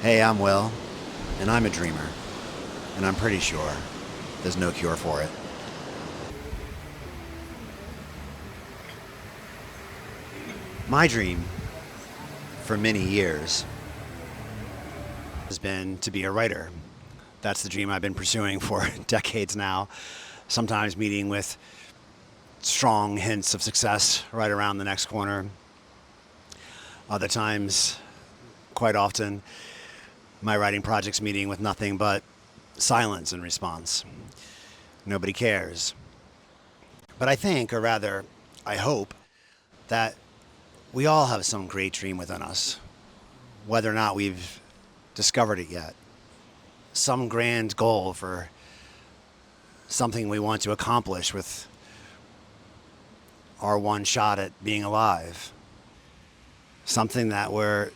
Hey, I'm Will, and I'm a dreamer, and I'm pretty sure there's no cure for it. My dream for many years has been to be a writer. That's the dream I've been pursuing for decades now, sometimes meeting with strong hints of success right around the next corner. Other times, quite often, my writing projects meeting with nothing but silence in response. Nobody cares. But I think, or rather, I hope, that we all have some great dream within us, whether or not we've discovered it yet. Some grand goal for something we want to accomplish with our one shot at being alive. Something that we're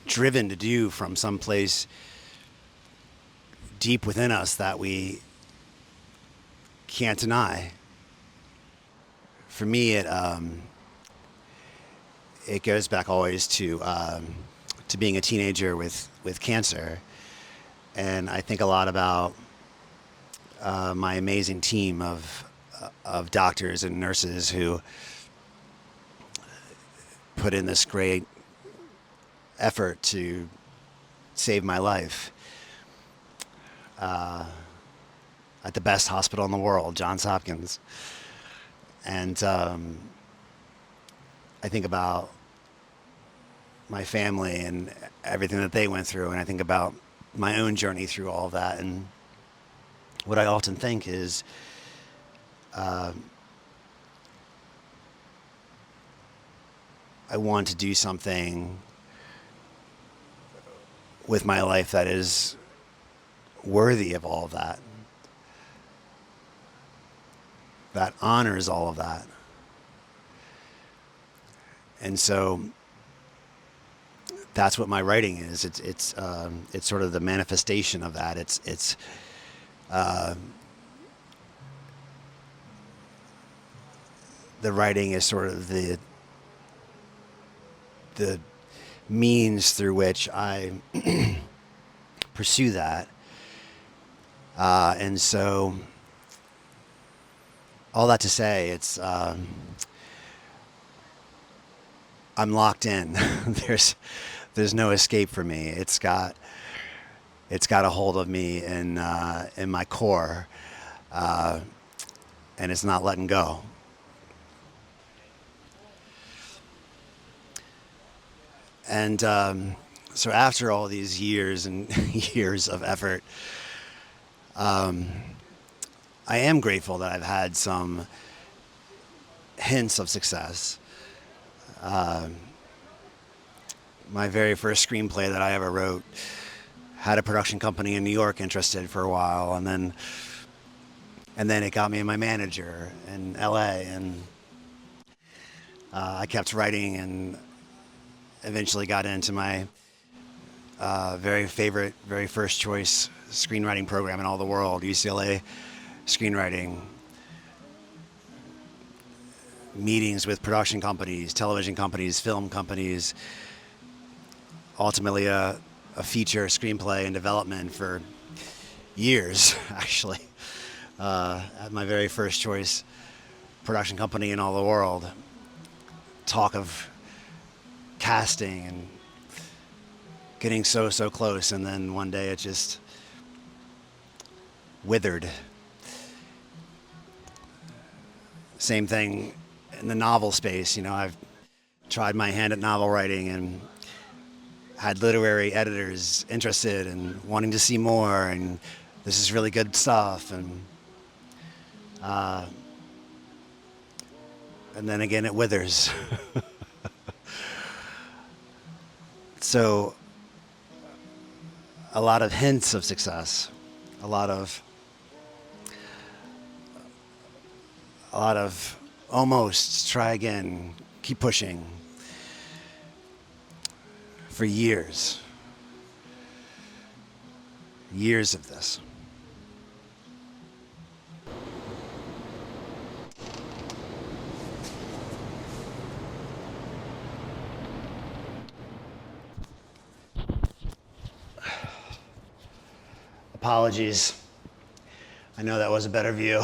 driven to do from some place deep within us that we can't deny. For me, it goes back always to being a teenager with cancer, and I think a lot about my amazing team of doctors and nurses who put in this great effort to save my life at the best hospital in the world, Johns Hopkins. And I think about my family and everything that they went through, and I think about my own journey through all of that. And what I often think is, I want to do something with my life that is worthy of all of that, that honors all of that. And so that's what my writing is. It's sort of the manifestation of that. It's the writing is sort of the means through which I pursue that. And so all that to say, I'm locked in. There's no escape for me. It's got a hold of me in my core, and it's not letting go. And so after all these years and years of effort, I am grateful that I've had some hints of success. My very first screenplay that I ever wrote had a production company in New York interested for a while, and then it got me my manager in LA, and I kept writing and eventually got into my very favorite, very first choice screenwriting program in all the world, UCLA screenwriting. Meetings with production companies, television companies, film companies, ultimately a feature screenplay in development for years, actually, at my very first choice production company in all the world. Talk of casting and getting so close, and then one day it just withered. Same thing in the novel space. I've tried my hand at novel writing and had literary editors interested and wanting to see more, and this is really good stuff, and then again it withers. So a lot of hints of success, a lot of almost try again, keep pushing for years of this. Apologies. I know that was a better view.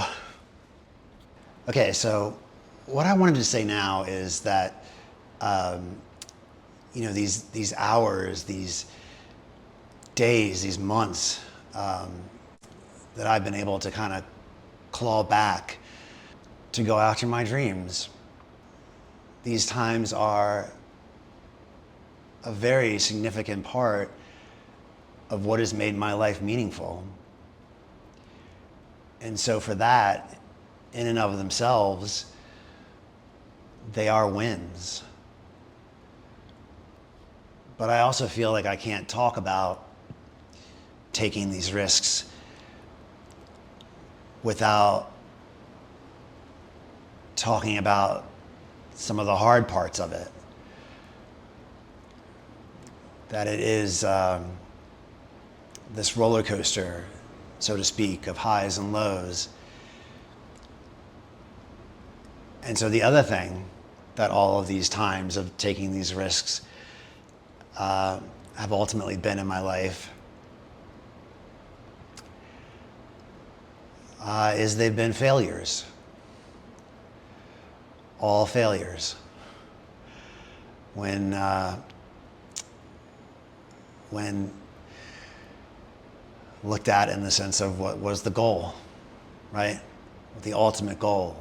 Okay, so what I wanted to say now is that, these hours, these days, these months that I've been able to kind of claw back to go after my dreams, these times are a very significant part of what has made my life meaningful. And so for that, in and of themselves, they are wins. But I also feel like I can't talk about taking these risks without talking about some of the hard parts of it. That it is this roller coaster, so to speak, of highs and lows. And so the other thing that all of these times of taking these risks have ultimately been in my life is they've been failures. All failures. When looked at in the sense of what was the goal, right? The ultimate goal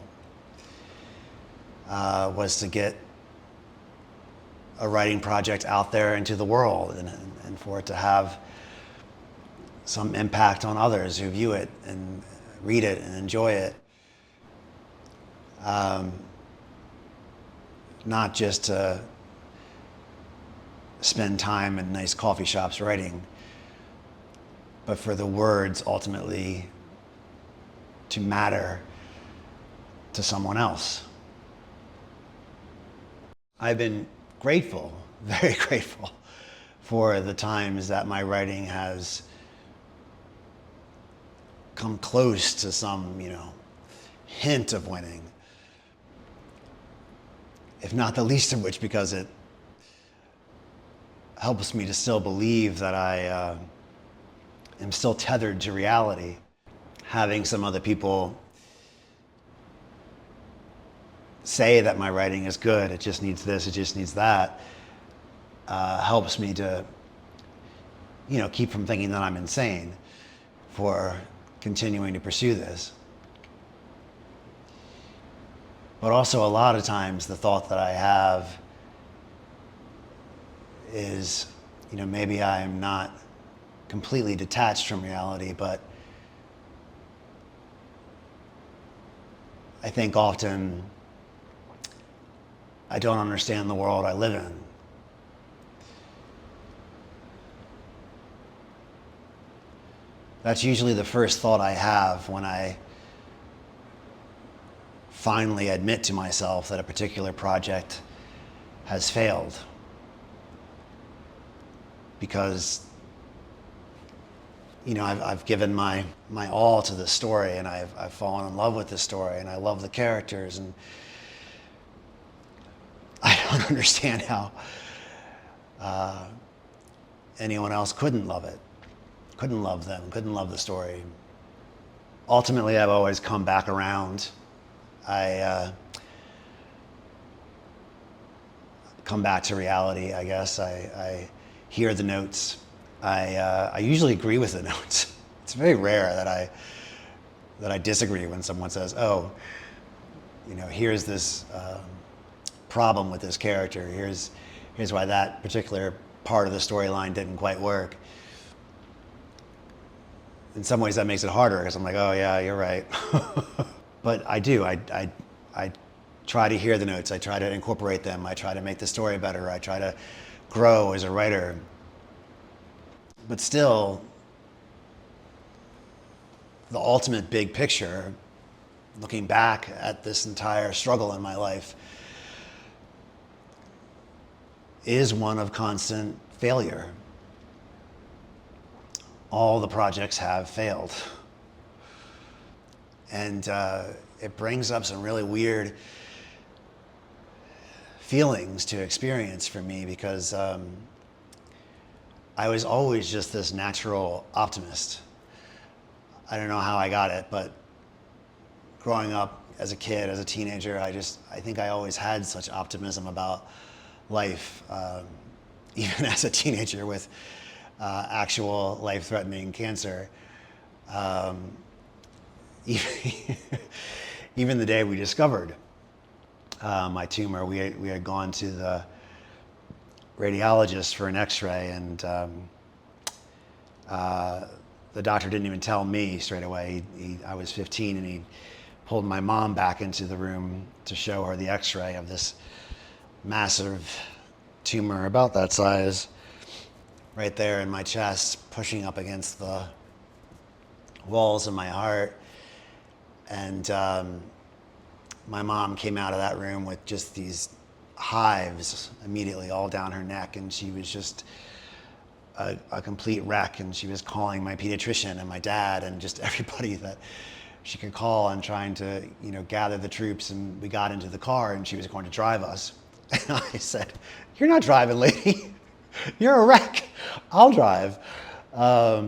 was to get a writing project out there into the world and for it to have some impact on others who view it and read it and enjoy it. Not just to spend time in nice coffee shops writing, but for the words ultimately to matter to someone else. I've been grateful, very grateful, for the times that my writing has come close to some, hint of winning. If not the least of which because it helps me to still believe that I am still tethered to reality. Having some other people say that my writing is good, it just needs this, it just needs that, helps me to, keep from thinking that I'm insane for continuing to pursue this. But also a lot of times the thought that I have is, maybe I am not completely detached from reality, but I think often I don't understand the world I live in. That's usually the first thought I have when I finally admit to myself that a particular project has failed. Because, I've given my all to this story, and I've fallen in love with this story, and I love the characters, and I don't understand how anyone else couldn't love it, couldn't love them, couldn't love the story. Ultimately, I've always come back around. I come back to reality, I guess. I hear the notes. I usually agree with the notes. It's very rare that I disagree when someone says, "Oh, here's this problem with this character. Here's why that particular part of the storyline didn't quite work." In some ways, that makes it harder because I'm like, "Oh yeah, you're right." But I do. I try to hear the notes. I try to incorporate them. I try to make the story better. I try to grow as a writer. But still, the ultimate big picture, looking back at this entire struggle in my life, is one of constant failure. All the projects have failed. And it brings up some really weird feelings to experience for me because I was always just this natural optimist. I don't know how I got it, but growing up as a kid, as a teenager, I think I always had such optimism about life, even as a teenager with actual life-threatening cancer. Um, even, even the day we discovered my tumor, we had gone to the radiologist for an X-ray, and the doctor didn't even tell me straight away. I was 15, and he pulled my mom back into the room to show her the X-ray of this massive tumor about that size right there in my chest, pushing up against the walls of my heart. And my mom came out of that room with just these hives immediately all down her neck, and she was just a complete wreck, and she was calling my pediatrician and my dad and just everybody that she could call and trying to, gather the troops. And we got into the car, and she was going to drive us. And I said, "You're not driving, lady. You're a wreck. I'll drive." I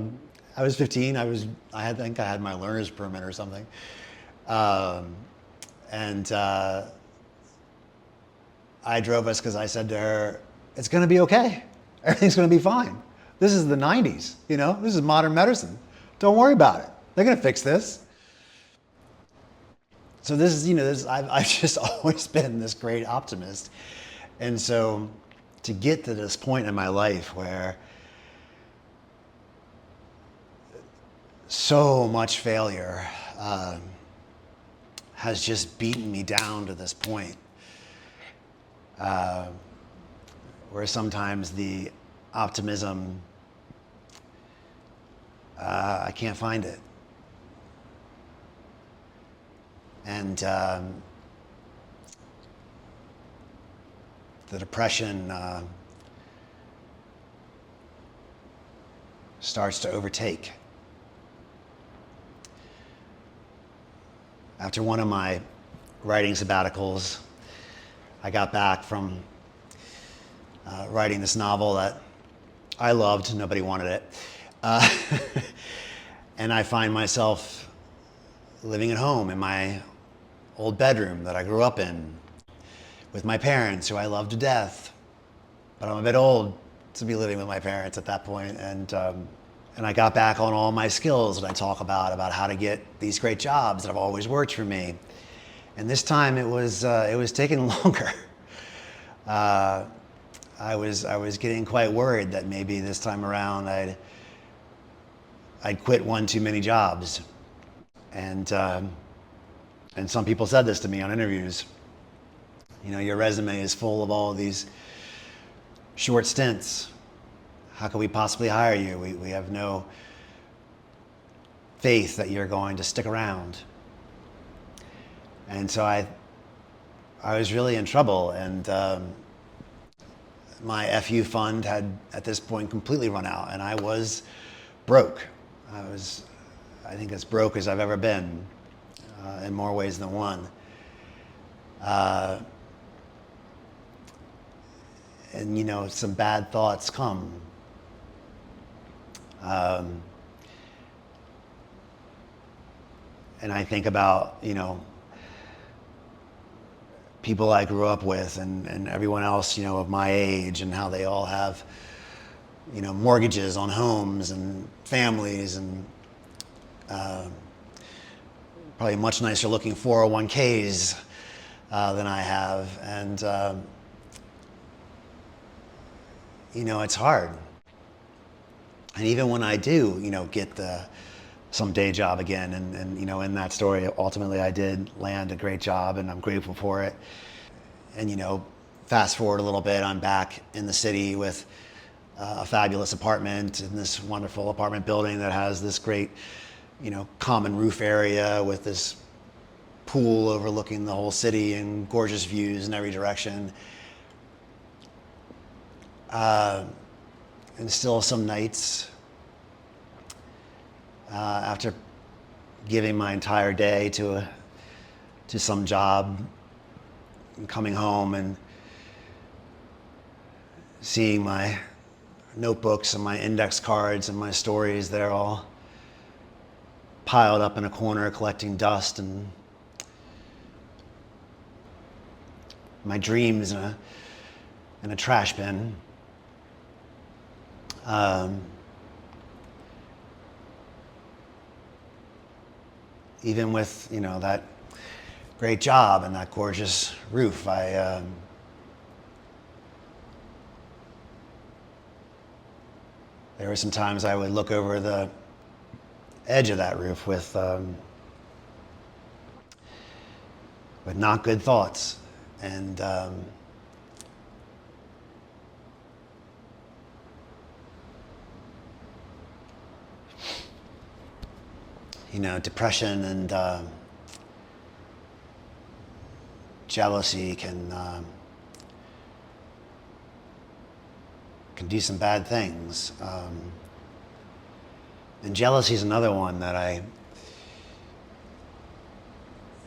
was 15. I think I had my learner's permit or something. And I drove us because I said to her, "It's going to be okay. Everything's going to be fine. This is the 90s, This is modern medicine. Don't worry about it. They're going to fix this." So this is, I've just always been this great optimist. And so to get to this point in my life where so much failure has just beaten me down to this point, where sometimes the optimism, I can't find it. And the depression starts to overtake. After one of my writing sabbaticals, I got back from writing this novel that I loved. Nobody wanted it. And I find myself living at home in my old bedroom that I grew up in with my parents, who I love to death. But I'm a bit old to be living with my parents at that point. And I got back on all my skills that I talk about how to get these great jobs that have always worked for me. And this time it was taking longer. I was getting quite worried that maybe this time around I'd quit one too many jobs. And some people said this to me on interviews. Your resume is full of all of these short stints. How can we possibly hire you? We have no faith that you're going to stick around. And so I was really in trouble, and my FU fund had at this point completely run out, and I was broke. I think as broke as I've ever been, in more ways than one. And some bad thoughts come. And I think about, people I grew up with and everyone else, of my age, and how they all have, mortgages on homes and families, and probably much nicer looking 401ks than I have. And, it's hard. And even when I do, get some day job again, and in that story, ultimately I did land a great job, and I'm grateful for it. And fast forward a little bit, I'm back in the city with a fabulous apartment in this wonderful apartment building that has this great, common roof area with this pool overlooking the whole city and gorgeous views in every direction. And still some nights, after giving my entire day to some job, and coming home and seeing my notebooks and my index cards and my stories there all piled up in a corner collecting dust, and my dreams in a trash bin. Even with, that great job and that gorgeous roof, there were some times I would look over the edge of that roof with not good thoughts, and depression and jealousy can do some bad things. And jealousy is another one that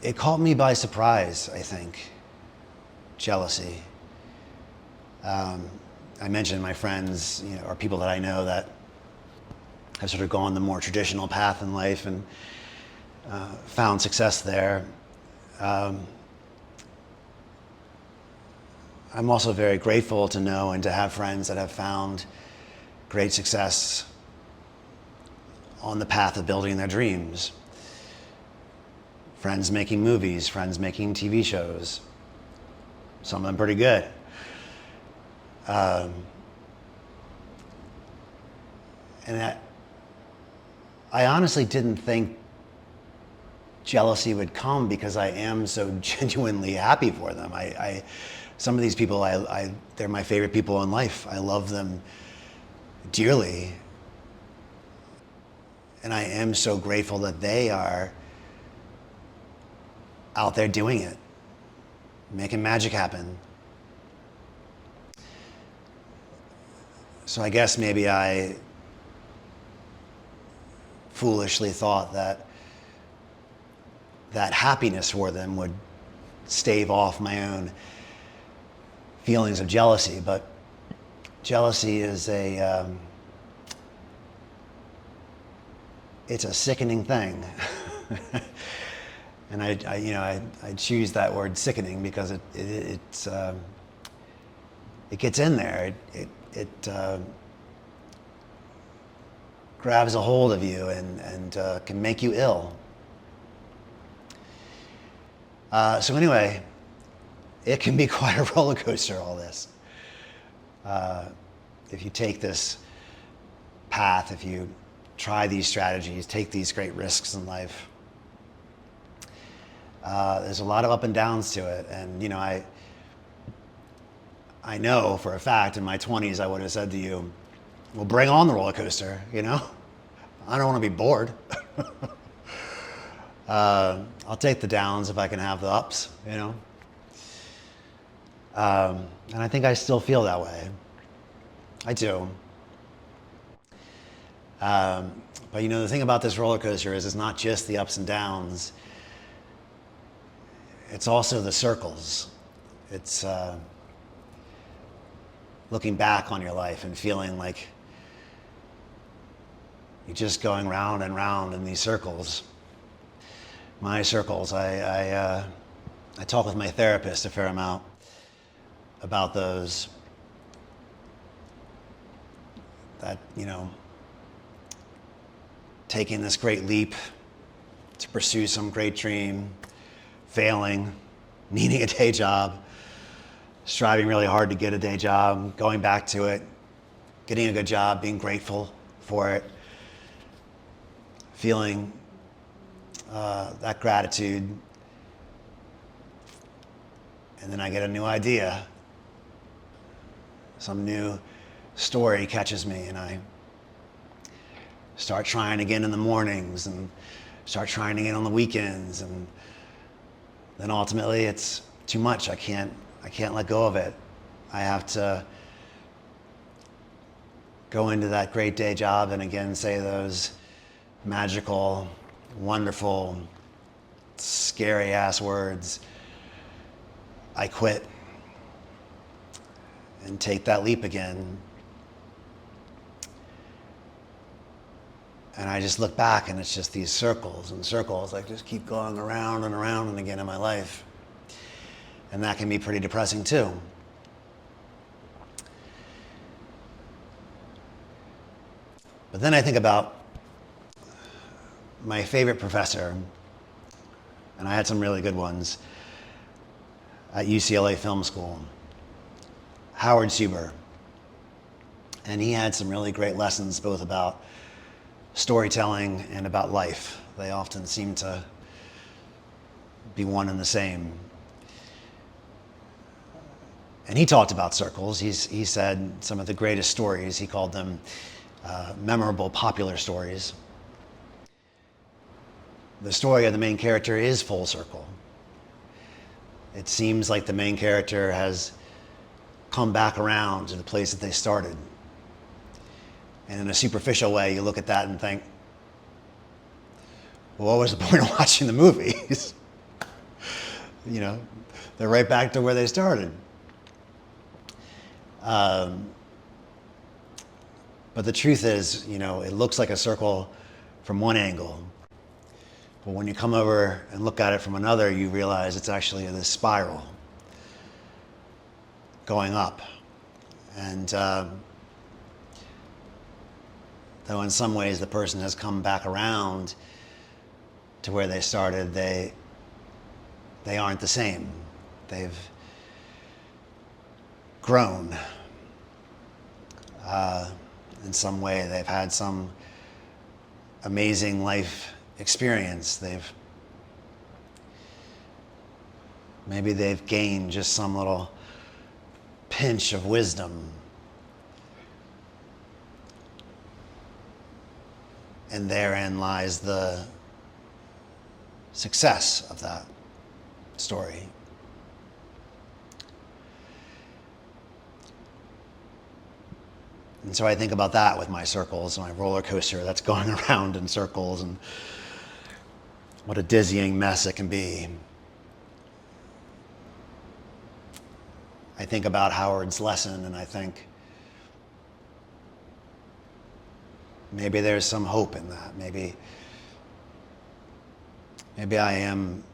it caught me by surprise, I think. Jealousy. I mentioned my friends, or people that I know that have sort of gone the more traditional path in life and found success there. I'm also very grateful to know and to have friends that have found great success on the path of building their dreams. Friends making movies, friends making TV shows, some of them pretty good. And I honestly didn't think jealousy would come, because I am so genuinely happy for them. Some of these people, they're my favorite people in life. I love them dearly. And I am so grateful that they are out there doing it, making magic happen. So I guess maybe I foolishly thought that happiness for them would stave off my own feelings of jealousy. But jealousy is it's a sickening thing. And I choose that word sickening because it gets in there. It grabs a hold of you and can make you ill. So anyway, it can be quite a roller coaster, all this. If you take this path, if you try these strategies, take these great risks in life, there's a lot of up and downs to it. And I know for a fact in my 20s I would have said to you, well, bring on the roller coaster, I don't want to be bored. I'll take the downs if I can have the ups, And I think I still feel that way. I do. But the thing about this roller coaster is it's not just the ups and downs. It's also the circles. It's looking back on your life and feeling like you're just going round and round in these circles. My circles, I talk with my therapist a fair amount about those. That, taking this great leap to pursue some great dream, failing, needing a day job, striving really hard to get a day job, going back to it, getting a good job, being grateful for it, feeling that gratitude, and then I get a new idea. Some new story catches me, and I start trying again in the mornings and start trying again on the weekends, and then ultimately it's too much. I can't let go of it. I have to go into that great day job and again say those magical, wonderful, scary ass words, I quit, and take that leap again. And I just look back and it's just these circles and circles, like just keep going around and around and again in my life. And that can be pretty depressing too. But then I think about my favorite professor, and I had some really good ones at UCLA Film School, Howard Suber. And he had some really great lessons both about storytelling and about life. They often seem to be one and the same. And he talked about circles. He said some of the greatest stories, he called them memorable, popular stories. The story of the main character is full circle. It seems like the main character has come back around to the place that they started. And in a superficial way, you look at that and think, well, what was the point of watching the movies? You know, they're right back to where they started. But the truth is, you know, it looks like a circle from one angle. But when you come over and look at it from another, you realize it's actually this spiral going up. And though in some ways the person has come back around to where they started, they aren't the same. They've grown. In some way, they've had some amazing life experience. Maybe they've gained just some little pinch of wisdom. And therein lies the success of that story. And so I think about that with my circles, my roller coaster that's going around in circles, and what a dizzying mess it can be. I think about Howard's lesson, and I think maybe there's some hope in that. Maybe I am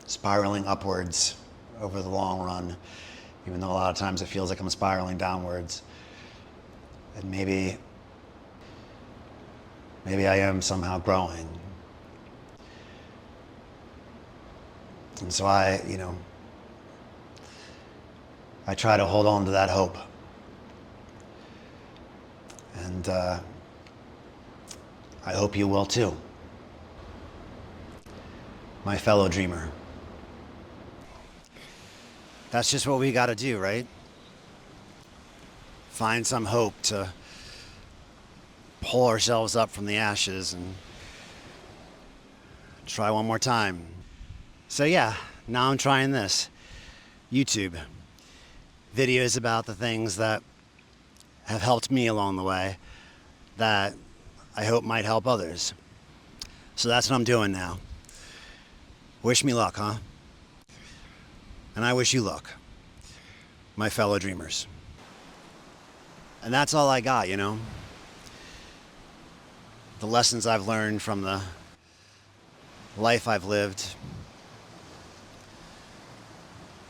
spiraling upwards over the long run, even though a lot of times it feels like I'm spiraling downwards. And maybe I am somehow growing. And so I try to hold on to that hope. And I hope you will too, my fellow dreamer. That's just what we got to do, right? Find some hope to pull ourselves up from the ashes and try one more time. So yeah, now I'm trying this. YouTube. Videos about the things that have helped me along the way that I hope might help others. So that's what I'm doing now. Wish me luck, huh? And I wish you luck, my fellow dreamers. And that's all I got, you know? The lessons I've learned from the life I've lived,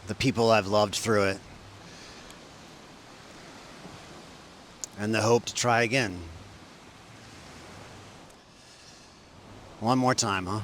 the people I've loved through it, and the hope to try again. One more time, huh?